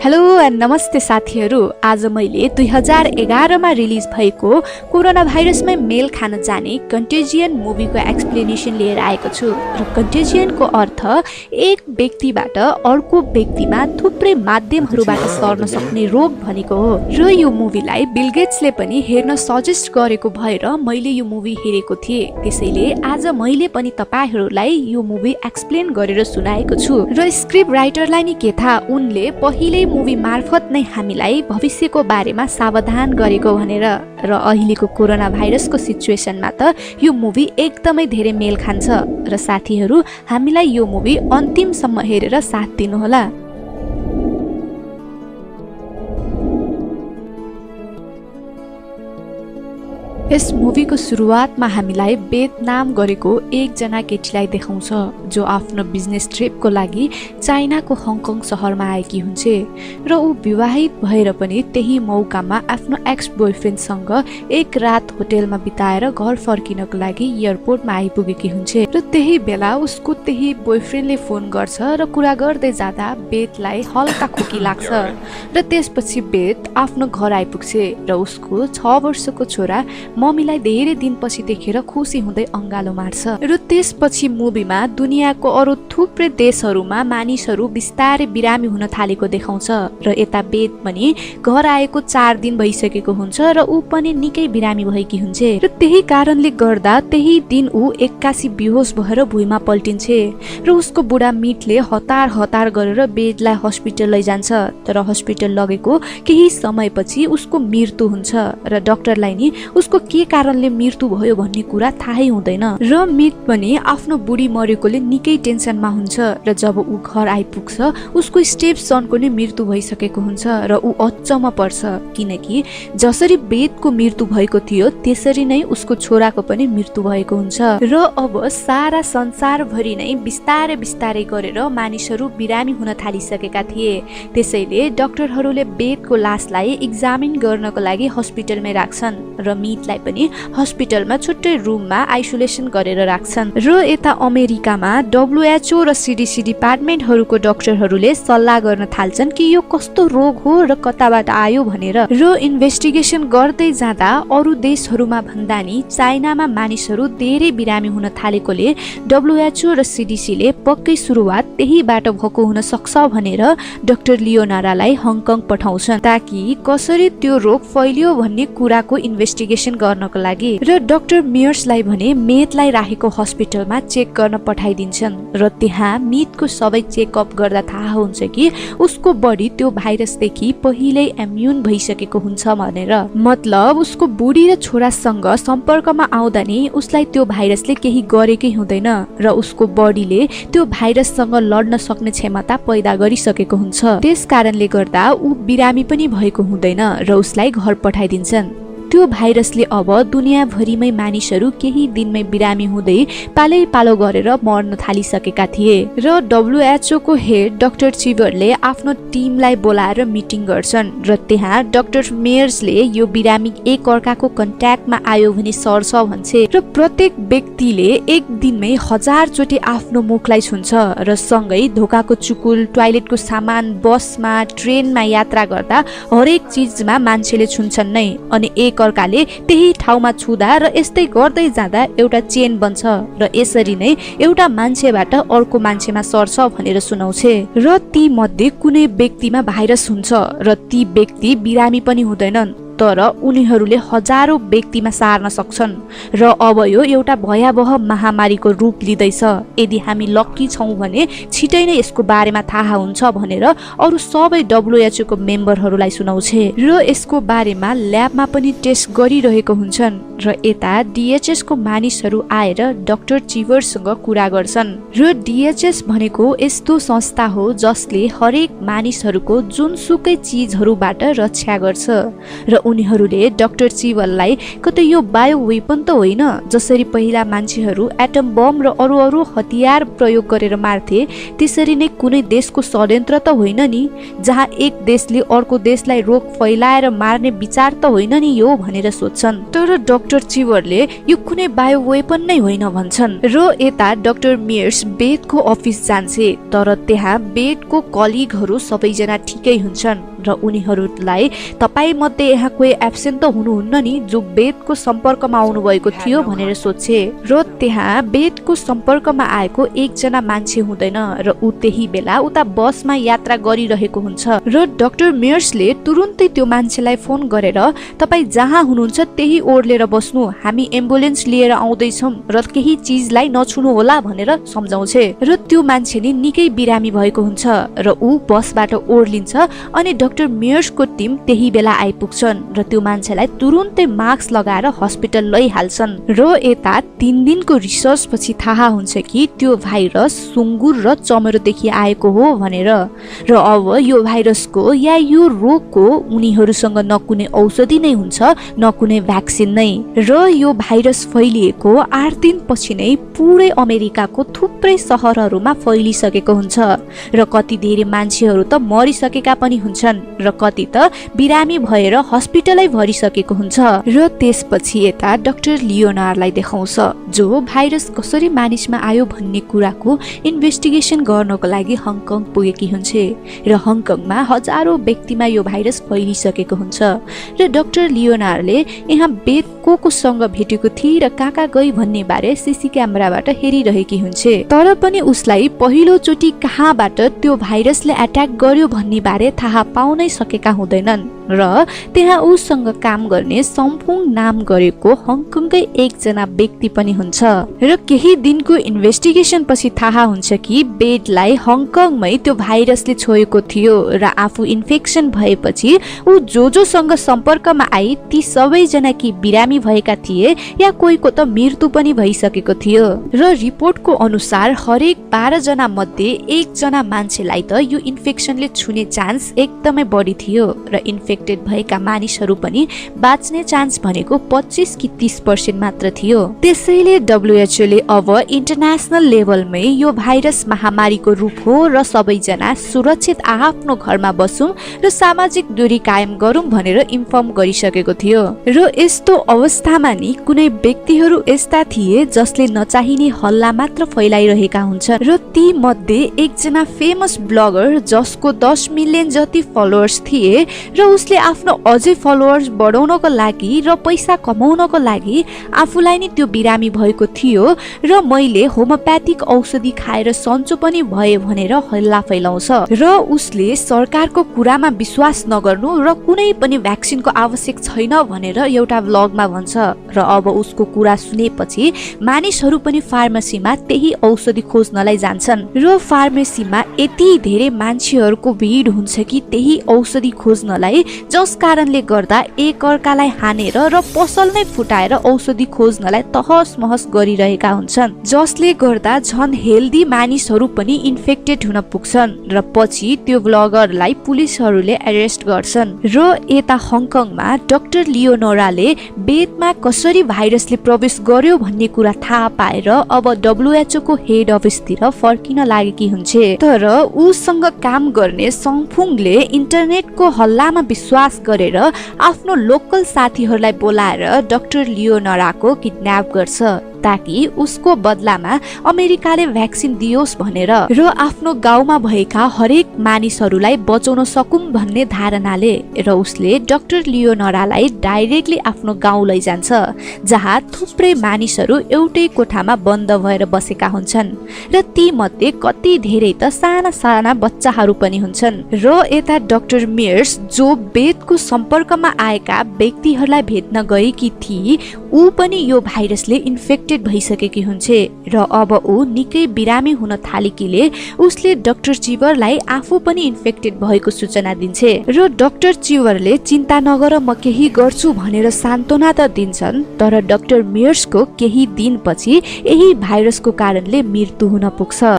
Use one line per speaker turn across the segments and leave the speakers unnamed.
Hello and नमस्ते साथीहरू। आज मैले 2011 मा रिलिज भएको कोरोना भाइरसमै मेल खान जाने कन्टेजियन मुभीको एक्सप्लेनेसन लिएर आएको छु। र कन्टेजियनको अर्थ एक व्यक्तिबाट अर्को व्यक्तिमा थुप्रै माध्यमहरूबाट सर्न सक्ने रोग भनेको हो। र यो मुभीलाई बिल गेट्सले पनि हेर्न सजेस्ट गरेको भएर मैले यो मुभी हेरेको थिएँ। त्यसैले आज मैले पनि तपाईहरुलाई यो मुभी एक्सप्लेन गरेर सुनाएको छु। र स्क्रिप्ट राइटरलाई नि के थाहा, उनले पहिले मुभी मार्फत नै हामीलाई भविष्यको बारेमा सावधान गरेको भनेर। र अहिलेको कोरोना भाइरसको सिचुएसनमा त यो मुभी एकदमै धेरै मेल खान्छ। र साथीहरू, हामीलाई यो मुभी अन्तिमसम्म हेरेर साथ दिनुहोला। यस मुभीको सुरुवातमा हामीलाई बेत नाम गरेको एकजना केटीलाई देखाउँछ जो आफ्नो बिजनेस ट्रिपको लागि चाइनाको हङकङ सहरमा आएकी हुन्छे। र ऊ विवाहित भएर पनि त्यही मौकामा आफ्नो एक्स बोयफ्रेन्डसँग एक रात होटेलमा बिताएर घर फर्किनको लागि एयरपोर्टमा आइपुगेकी हुन्छे। र त्यही बेला उसको त्यही बोयफ्रेन्डले फोन गर्छ र कुरा गर्दै जाँदा बेतलाई हल्का खोकी लाग्छ। र त्यसपछि बेत आफ्नो घर आइपुग्छे र उसको 6 वर्षको छोरा मम्मीलाई धेरै दिनपछि देखेर खुसी हुँदै अंगालो मार्छ। र त्यसपछि मुभीमा दुनियाँको अरु थुप्रै देशहरूमा मानिसहरू बिस्तारै बिरामी हुन थालेको देखाउँछ। र यता बेत पनि घर आएको 4 दिन भइसकेको हुन्छ र ऊ पनि निकै बिरामी भएकी हुन्छे। र त्यही कारणले गर्दा त्यही दिन ऊ एक्कासी बेहोस भएर भुइँमा पल्टिन्छे। र उसको बुढा मिटले हतार हतार गरेर बेतलाई हस्पिटल लैजान्छ। तर हस्पिटल लगेको केही समयपछि उसको मृत्यु हुन्छ। र डाक्टरलाई नि उसको के कारणले मृत्यु भयो भन्ने कुरा थाहै हुँदैन। र मिट पनि आफ्नो बुढी मरेकोले निकै टेन्सनमा हुन्छ। र जब ऊ घर आइपुग्छ उसको स्टेप सनको नि मृत्यु भइसकेको हुन्छ। र ऊ अचम्म पर्छ, किनकि जसरी बेतको मृत्यु भएको थियो त्यसरी नै उसको छोराको पनि मृत्यु भएको हुन्छ। र अब सारा संसारभरि नै बिस्तारै बिस्तारै गरेर मानिसहरू बिरामी हुन थालिसकेका थिए। त्यसैले डाक्टरहरूले बेतको लासलाई एक्जामिन गर्नको लागि हस्पिटलमै राख्छन् र मिटलाई पनि हस्पिटलमा छुट्टै रुममा आइसोलेसन गरेर राख्छन्। र यता अमेरिकामा WHO र CDC डिपार्टमेन्टहरूको डाक्टरहरूले सल्लाह गर्न थाल्छन् कि यो कस्तो रोग हो र कताबाट आयो भनेर। र इन्भेस्टिगेसन गर्दै जाँदा अरु देशहरूमा भन्दा नि चाइनामा मानिसहरू धेरै बिरामी हुन थालेकोले WHO र CDC ले पक्कै सुरुवात त्यहीबाट भएको हुन सक्छ भनेर डाक्टर लियोनारालाई हङकङ पठाउँछन् ताकि कसरी त्यो रोग फैलियो भन्ने कुराको इन्भेस्टिगेसन गर्नको लागि। र डाक्टर मियर्सलाई भने मेटलाई राखेको हस्पिटलमा चेक गर्न पठाइदिन्छन्। र त्यहाँ मिटको सबै चेकअप गर्दा थाहा हुन्छ कि उसको बडी त्यो भाइरसदेखि पहिल्यै इम्युन भइसकेको हुन्छ भनेर। मतलब उसको बुढी र छोरासँग सम्पर्कमा आउँदा नि उसलाई त्यो भाइरसले केही गरेकै हुँदैन र उसको बडीले त्यो भाइरससँग लड्न सक्ने क्षमता पैदा गरिसकेको हुन्छ। त्यसकारणले गर्दा ऊ बिरामी पनि भएको हुँदैन र उसलाई घर पठाइदिन्छन्। त्यो भाइरसले अब दुनियाँभरिमै मानिसहरू केही दिनमै बिरामी हुँदै पालै पालो गरेर मर्न थालिसकेका थिए। र WHO को हेड डाक्टर चिभरले आफ्नो टिमलाई बोलाएर मिटिङ गर्छन्। र त्यहाँ डाक्टर मेयर्सले यो बिरामी एक अर्काको कन्ट्याक्टमा आयो भने सर्छ भन्छे। र प्रत्येक व्यक्तिले एक दिनमै 1000 चोटि आफ्नो मुखलाई छुन्छ। र सँगै धोकाको चुकुल, टोयलेटको सामान, बसमा, ट्रेनमा यात्रा गर्दा हरेक चिजमा मान्छेले छुन्छन् नै। अनि अर्काले त्यही ठाउँमा छुदा र यस्तै गर्दै जाँदा एउटा चेन बन्छ र यसरी नै एउटा मान्छेबाट अर्को मान्छेमा सर्छ भनेर सुनाउँछे। र ती मध्ये कुनै व्यक्तिमा भाइरस हुन्छ र ती व्यक्ति बिरामी पनि हुँदैनन्, तर उनीहरूले हजारौं व्यक्तिमा सार्न सक्छन्। र अब यो एउटा भयावह महामारीको रूप लिँदैछ। यदि हामी लक्की छौं भने छिटै नै यसको बारेमा थाहा हुन्छ भनेर अरु सबै WHO को मेम्बरहरूलाई सुनाउँछे। र यसको बारेमा ल्याबमा पनि टेस्ट गरिरहेको हुन्छन्। र यता DHS को मानिसहरू आएर डाक्टर चिभरसँग कुरा गर्छन्। र DHS भनेको यस्तो संस्था हो जसले हरेक मानिसहरूको जुनसुकै चीजहरूबाट रक्षा गर्छ। र उनीहरूले डाक्टर चिभरलाई कतै यो बायो वेपन त होइन जसरी पहिला मान्छेहरू एटम बम र अरू हतियार प्रयोग गरेर मार्थे त्यसरी नै कुनै देशको षड्यन्त्र त होइन नि, जहाँ एक देशले अर्को देशलाई रोग फैलाएर मार्ने विचार त होइन नि यो भनेर सोध्छन्। तर डाक्टर चिवरले यो कुनै बायो वेपन नै होइन भन्छन्। र यता डाक्टर मेयर्स बेदको अफिस जान्छे, तर त्यहाँ बेदको कलिगहरू सबैजना ठिकै हुन्छन् र उनीहरूलाई तपाई मध्ये यहाँ कोही एब्सेन्ट त हुनुहुन्न नि जो बेदको सम्पर्कमा आउनु भएको थियो भनेर सोचे। र त्यहाँ बेदको सम्पर्कमा आएको एकजना मान्छे हुँदैन र ऊ त्यही बेला उता बसमा यात्रा गरिरहेको हुन्छ र डाक्टर मेयर्सले तुरुन्तै त्यो मान्छेलाई फोन गरेर तपाई जहाँ हुनुहुन्छ त्यही ओर्लेर बस्नु, हामी एम्बुलेन्स लिएर आउँदैछौँ र केही चिजलाई नछुनु होला भनेर सम्झाउँछे। र त्यो मान्छे नि निकै बिरामी भएको हुन्छ र ऊ बसबाट ओर्लिन्छ अनि डाक्टर मेयर्सको टिम त्यही बेला आइपुग्छन् र त्यो मान्छेलाई तुरुन्तै मास्क लगाएर हस्पिटल लैहाल्छन्। र यता 3 दिनको रिसर्च पछि थाहा हुन्छ कि त्यो भाइरस सुँगुर र चमरोदेखि आएको हो भनेर। र अब यो भाइरसको या यो रोगको उनीहरूसँग न कुनै औषधि नै हुन्छ न कुनै भ्याक्सिन नै। र यो भाइरस फैलिएको 8 दिनपछि नै पुरै अमेरिकाको थुप्रै सहरहरूमा फैलिसकेको हुन्छ र कति धेरै मान्छेहरू त मरिसकेका पनि हुन्छन् र कति त बिरामी भएर हस्पिटलै भरिसकेको हुन्छ। र त्यसपछि यता डाक्टर लियोनार्डलाई देखाउँछ जो भाइरस कसरी मानिसमा आयो भन्ने कुराको इन्भेस्टिगेसन गर्नको लागि हङकङ पुगेकी हुन्छ र हङकङमा हजारौं व्यक्तिमा यो भाइरस फैलिसकेको हुन्छ र डाक्टर लियोनार्डले यहाँ बेद कोसँग भेटेको थिए र कहाँ गई भन्ने बारे सीसी क्यामेराबाट हेरिरहेकी हुन्छ। तर पनि उसलाई पहिलो चोटि कहाँबाट त्यो भाइरसले अट्याक गर्यो भन्ने बारे थाहा पाउनै सकेका हुँदैनन् र त्यहाँ उसँग काम गर्ने सम्फुङ नाम गरेको हङकङकै एकजना व्यक्ति पनि हुन्छ। र केही दिनको इन्भेस्टिगेसन पछि थाहा हुन्छ कि बेडलाई हङकङमै त्यो भाइरसले छोएको थियो र आफू इन्फेक्सन भएपछि ऊ जोसँग सम्पर्कमा आई ती सबैजना कि बिरामी भएका थिए या कोहीको त मृत्यु पनि भइसकेको थियो। र रिपोर्टको अनुसार हरेक 12 जना मध्ये 1 जना मान्छेलाई त यो इन्फेक्सनले छुने चान्स एकदमै बढी थियो र इन्फेक्टेड भएका मानिसहरू पनि बाँच्ने चान्स भनेको 25 कि 30% मात्र थियो। त्यसैले WHO ले अब इन्टरनेशनल लेभलमै यो भाइरस महामारीको रूप हो र सबैजना सुरक्षित आफ्नो घरमा बसौं र सामाजिक दूरी कायम गरौं भनेर इन्फर्म गरिसकेको थियो। र यस्तो अवस्थामा नि कुनै व्यक्तिहरू यस्ता थिए जसले नचाहिने हल्ला मात्र फैलाइरहेका हुन्छन् र ती मध्ये एकजना फेमस ब्लगर जसको 10 मिलियन जति फलोअर्स थिए र उसले आफ्नो अझै फलोअर्स बढाउनको लागि र पैसा कमाउनको लागि आफूलाई नि त्यो बिरामी भएको थियो र मैले होमियोप्याथिक औषधि खाएर सन्चो पनि भए भनेर हल्ला फैलाउँछ र उसले सरकारको कुरामा विश्वास नगर्नु र कुनै पनि भ्याक्सिनको आवश्यक छैन भनेर एउटा ब्लगमा भन्छ। र अब उसको कुरा सुनेपछि मानिसहरू पनि फार्मेसीमा त्यही औषधि खोज्नलाई जान्छन् र फार्मेसीमा यति धेरै मान्छेहरूको भिड हुन्छ कि त्यही औषधि खोज्नलाई, जस कारणले गर्दा एक अर्कालाई हानेर र पसल नै फुटाएर औषधि खोज्नलाई तहस महस गरिरहेका हुन्छन्, जसले गर्दा झन हेल्दी मानिसहरू पनि इन्फेक्टेड हुन पुग्छन् र पछि त्यो ब्लगरलाई पुलिसहरूले एरेस्ट गर्छन्। र यता हङकङमा डाक्टर लियोनार्डले बेदमा कसरी भाइरसले प्रवेश गर्यो भन्ने कुरा थाहा पाएर अब WHO को हेड अफिसतिर फर्किन लागेकी हुन्छ। तर उसँग काम गर्ने सम्फुङले इन्टरनेटको हल्लामा विश्वास गरेर आफ्नो लोकल साथीहरूलाई बोलाएर डाक्टर लियोनार्डको किडन्याप गर्छ ताकि उसको बदलामा अमेरिकाले भ्याक्सिन दियोस् भनेर र आफ्नो गाउँमा भएका हरेक मानिसहरूलाई बचाउन सकौं भन्ने धारणाले। र उसले डाक्टर लियोनार्डलाई डाइरेक्टली आफ्नो गाउँ लैजान्छ जहाँ थुप्रै मानिसहरू एउटै कोठामा बन्द भएर बसेका हुन्छन् र ती मध्ये कति धेरै त साना साना बच्चाहरू पनि हुन्छन्। र यता डाक्टर मेयर्स जो बेदको सम्पर्कमा आएका व्यक्तिहरूलाई भेट्न गएकी थिए ऊ पनि यो भाइरसले इन्फेक्टेड भइसकेकी हुन्छ र अब ऊ निकै बिरामी हुन थालेकीले उसले डाक्टर चिवरलाई आफू पनि इन्फेक्टेड भएको सूचना दिन्छ र डाक्टर चिवरले चिन्ता नगर म केही गर्छु भनेर सान्त्वना त दिन्छन्, तर डाक्टर मेयर्सको केही दिनपछि यही भाइरसको कारणले मृत्यु हुन पुग्छ।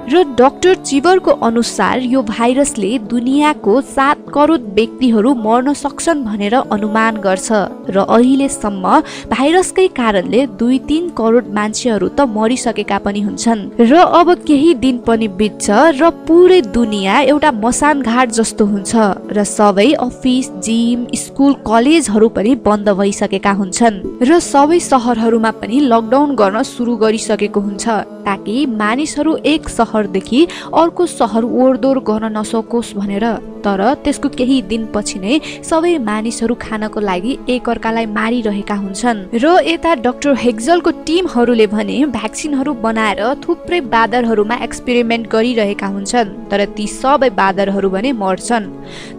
र डाक्टर चिवरको अनुसार यो भाइरसले दुनियाँको 7 करोड व्यक्तिहरू मर्न सक्छन् भनेर अनुमान गर्छ र अहिलेसम्म भाइरसकै कारणले 2-3 करोड मान्छेहरू त मरिसकेका पनि हुन्छन् र अब केही दिन पनि बित्छ र पुरै दुनिया एउटा मसान घाट जस्तो हुन्छ र सबै अफिस, जिम, स्कुल, कलेजहरू पनि बन्द भइसकेका हुन्छन् र सबै सहरहरूमा पनि लकडाउन गर्न सुरु गरिसकेको हुन्छ ताकि मानिसहरू एक सहरदेखि अर्को सहर ओरदोर गर्न नसकोस् भनेर। तर त्यसको केही दिनपछि नै सबै मानिसहरू खानको लागि एकअर्कालाई मारिरहेका हुन्छन् र यता डाक्टर हेक्जलको टिमहरूले भने भ्याक्सिनहरू बनाएर थुप्रै बाँदरहरूमा एक्सपेरिमेन्ट गरिरहेका हुन्छन् तर ती सबै बाँदरहरू भने मर्छन्।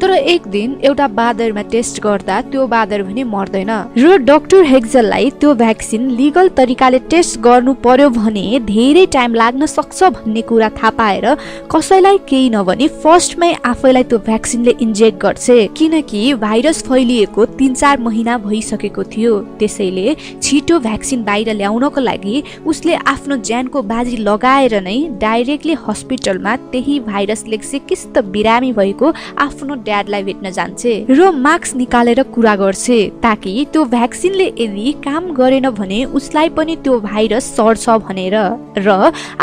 तर एक दिन एउटा बाँदरमा टेस्ट गर्दा त्यो बाँदर भने मर्दैन र डाक्टर हेक्जललाई त्यो भ्याक्सिन लिगल तरिकाले टेस्ट गर्नु पर्यो भने धेरै टाइम लाग्न सक्छ भन्ने कुरा थाहा पाएर कसैलाई केही नभनी फर्स्टमै आफैलाई त्यो भ्याक्सिनले इन्जेक्ट गर्छ किनकि भाइरस फैलिएको 3-4 महिना भइसकेको थियो। त्यसैले छिटो भ्याक्सिन बाहिर ल्याउनको लागि उसले आफ्नो ज्यानको बाजी लगाएर नै डाइरेक्टली हस्पिटलमा त्यही भाइरसले सिकिस्त बिरामी भएको आफ्नो ड्याडलाई भेट्न जान्छे र मास्क निकालेर कुरा गर्छे ताकि त्यो भ्याक्सिनले यदि काम गरेन भने उसलाई पनि त्यो भाइरस सर्छ भनेर र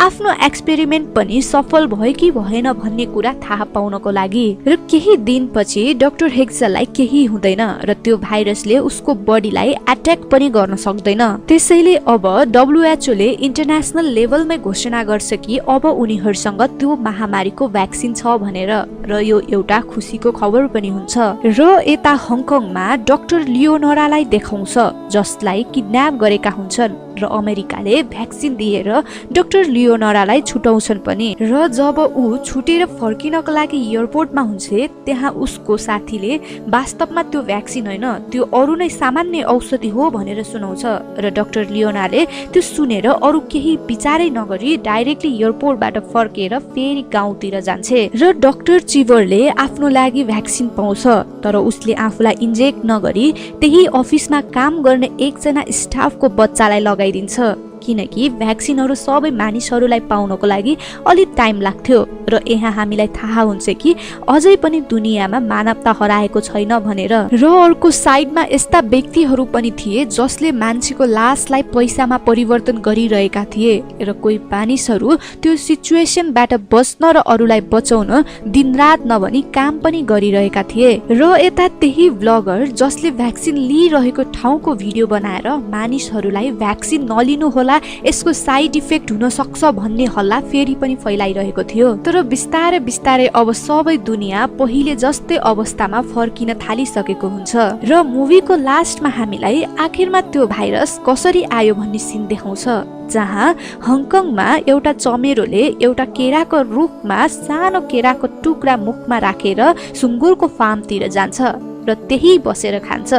आफ्नो एक्सपेरिमेन्ट पनि सफल भयो कि भएन भन्ने कुरा थाहा पाउनको लागि। र केही दिनपछि डाक्टर हेक्जललाई केही हुँदैन र त्यो भाइरसले उसको बडीलाई अट्याक पनि गर्न सक्दैन। त्यसैले अब WHO ले इन्टरनेसनल लेभलमै घोषणा गर्छ कि अब उनीहरूसँग त्यो महामारीको भ्याक्सिन छ भनेर र यो एउटा खुसीको खबर पनि हुन्छ। र यता हङकङमा डाक्टर लियोनोरालाई देखाउँछ जसलाई किडन्याप गरेका हुन्छन् र अमेरिकाले भ्याक्सिन दिएर डाक्टर लियोनोरालाई छुटाउँछन् पनि र जब ऊ छुटेर फर्किनको लागि एयरपोर्टमा हुन्छ त्यहाँ उसको साथीले वास्तवमा त्यो भ्याक्सिन होइन त्यो अरू नै सामान्य औषधि हो भनेर सुनाउँछ र डाक्टर लियोनाले त्यो सुनेर अरू केही विचारै नगरी डाइरेक्टली एयरपोर्टबाट फर्केर फेरि गाउँतिर जान्छे र डाक्टर चिवरले आफ्नो लागि भ्याक्सिन पाउँछ तर उसले आफूलाई इन्जेक्ट नगरी त्यही अफिसमा काम गर्ने एकजना स्टाफको बच्चालाई लगाइदिन्छ किनकि भ्याक्सिनहरू सबै मानिसहरूलाई पाउनको लागि अलिक टाइम लाग्थ्यो र यहाँ हामीलाई थाहा हुन्छ कि अझै पनि दुनियाँमा मानवता हराएको छैन भनेर। र अर्को साइडमा यस्ता व्यक्तिहरू पनि थिए जसले मान्छेको लासलाई पैसामा परिवर्तन गरिरहेका थिए र कोही मानिसहरू त्यो सिचुएसनबाट बच्न र अरूलाई बचाउन दिनरात नभनी काम पनि गरिरहेका थिए। र यता त्यही ब्लगर जसले भ्याक्सिन लिइरहेको ठाउँको भिडियो बनाएर मानिसहरूलाई भ्याक्सिन नलिनु होला यसको साइड इफेक्ट हुन सक्छ भन्ने हल्ला फेरि पनि फैलाइरहेको थियो। तर बिस्तारै बिस्तारै अब सबै दुनिया पहिले जस्तै अवस्थामा फर्किन थालिसकेको हुन्छ र मुभीको लास्टमा हामीलाई आखिरमा त्यो भाइरस कसरी आयो भन्ने सिन देखाउँछ जहाँ हङकङमा एउटा चमेरोले एउटा केराको रुखमा सानो केराको टुक्रा मुखमा राखेर सुँगुरको फार्मतिर जान्छ र त्यही बसेर खान्छ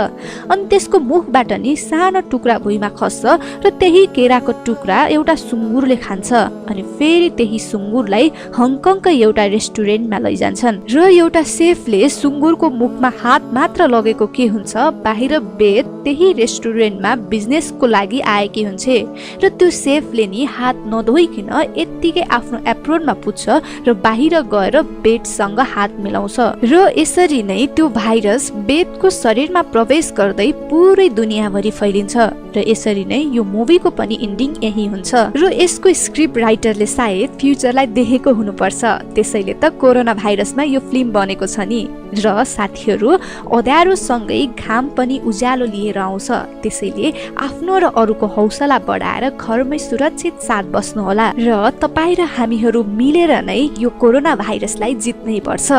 अनि त्यसको मुखबाट नि सानो टुक्रा भुइँमा खस्छ र त्यही केराको टुक्रा एउटा सुँगुरले खान्छ अनि फेरि त्यही सुँगुरलाई हङकङको एउटा रेस्टुरेन्टमा लैजान्छन् र एउटा सेफले सुँगुरको मुखमा हात मात्र लगेको के हुन्छ बाहिर बेद त्यही रेस्टुरेन्टमा बिजनेसको लागि आएकी हुन्छ र त्यो सेफले नि हात नधोइकन यत्तिकै आफ्नो एप्रोनमा पुग्छ र बाहिर गएर बेडसँग हात मिलाउँछ र यसरी नै त्यो भाइरस बेदको शरीरमा प्रवेश गर्दै पुरै दुनियाँभरि फैलिन्छ र यसरी नै यो मुभीको पनि इन्डिङ यही हुन्छ र यसको स्क्रिप्ट राइटरले सायद फ्युचरलाई देखेको हुनुपर्छ त्यसैले त कोरोना भाइरसमा यो फिल्म बनेको छ नि। र साथीहरू अँध्यारोसँगै घाम पनि उज्यालो लिएर आउँछ त्यसैले आफ्नो र अरूको हौसला बढाएर घरमै सुरक्षित साथ बस्नु होला र तपाईँ र हामीहरू मिलेर नै यो कोरोना भाइरसलाई जित्नै पर्छ।